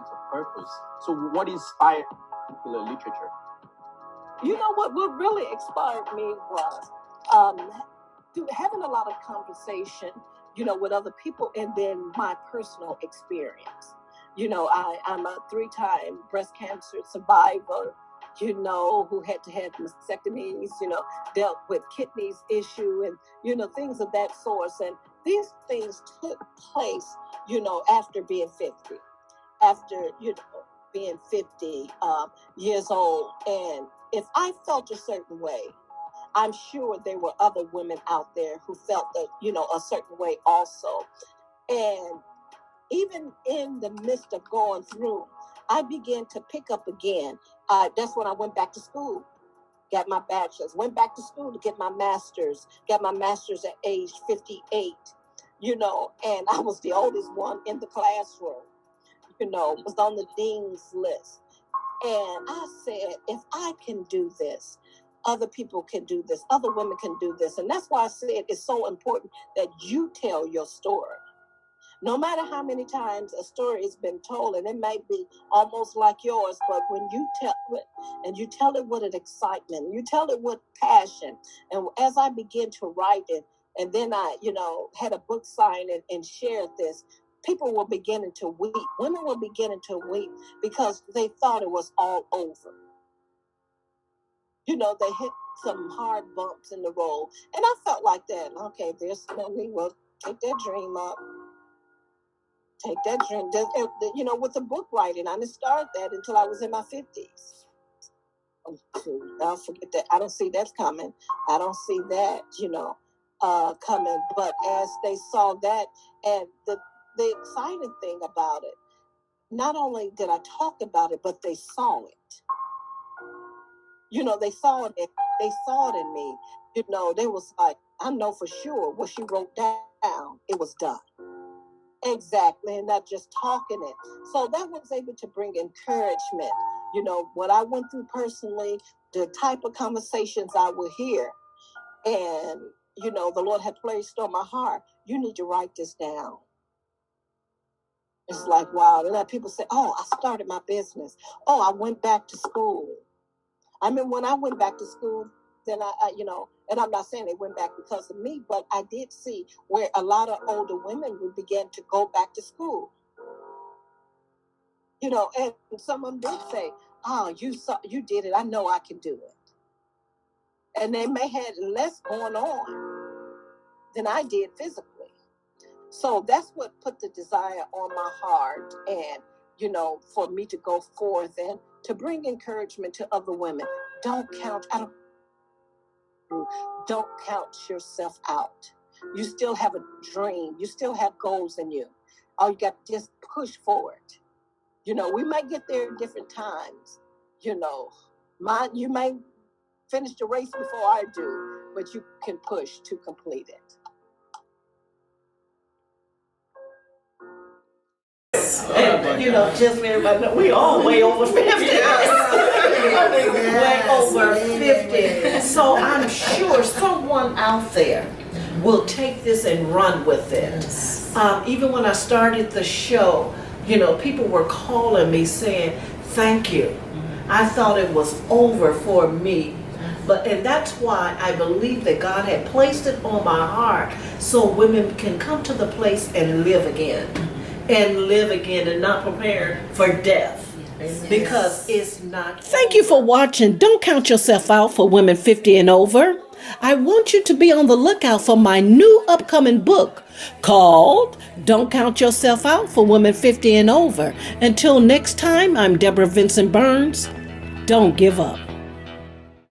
sense of purpose. So what inspired particular literature? You know what really inspired me was having a lot of conversation, with other people, and then my personal experience. I'm a 3-time breast cancer survivor, who had to have mastectomies, dealt with kidneys issue and, things of that sort. And these things took place, after being 50, after, being 50 years old. And if I felt a certain way, I'm sure there were other women out there who felt that, a certain way also. And even in the midst of going through, I began to pick up again. That's when I went back to school, got my bachelor's, went back to school to get my master's, got my master's at age 58, and I was the oldest one in the classroom, was on the dean's list. And I said, if I can do this, other people can do this, other women can do this. And that's why I said it's so important that you tell your story. No matter how many times a story has been told, and it might be almost like yours, but when you tell it, and you tell it with an excitement, you tell it with passion. And as I began to write it, and then I, had a book signed and shared this, people were beginning to weep. Women were beginning to weep because they thought it was all over. They hit some hard bumps in the road. And I felt like that. Okay, there's no need. Well, take that dream up. Take that dream. With the book writing, I didn't start that until I was in my 50s. I'll forget that. I don't see that's coming. I don't see that, coming. But as they saw that, and the exciting thing about it, not only did I talk about it, but they saw it. They saw it. They saw it in me. They was like, I know for sure what she wrote down, it was done. Exactly, and not just talking it. So that was able to bring encouragement. What I went through personally, the type of conversations I would hear, and the Lord had placed on my heart, you need to write this down. It's like, wow. And then people say, oh, I started my business. Oh, I went back to school. I mean, when I went back to school, then I and I'm not saying they went back because of me, but I did see where a lot of older women would begin to go back to school. And some of them did say, oh, you did it. I know I can do it. And they may have less going on than I did physically. So that's what put the desire on my heart and, for me to go forth and to bring encouragement to other women. Don't count yourself out. You still have a dream. You still have goals in you. All you got to just push forward. We might get there at different times. You may finish the race before I do, but you can push to complete it. And, just for everybody know, we all way over 50. Way over 50. So I'm sure someone out there will take this and run with it. Even when I started the show, people were calling me saying, thank you. I thought it was over for me. And that's why I believe that God had placed it on my heart so women can come to the place and live again. And not prepare for death. Because it's not. Thank you for watching. Don't count yourself out for women 50 and over. I want you to be on the lookout for my new upcoming book called Don't Count Yourself Out for Women 50 and Over. Until next time, I'm Deborah Vincent Burns. Don't give up.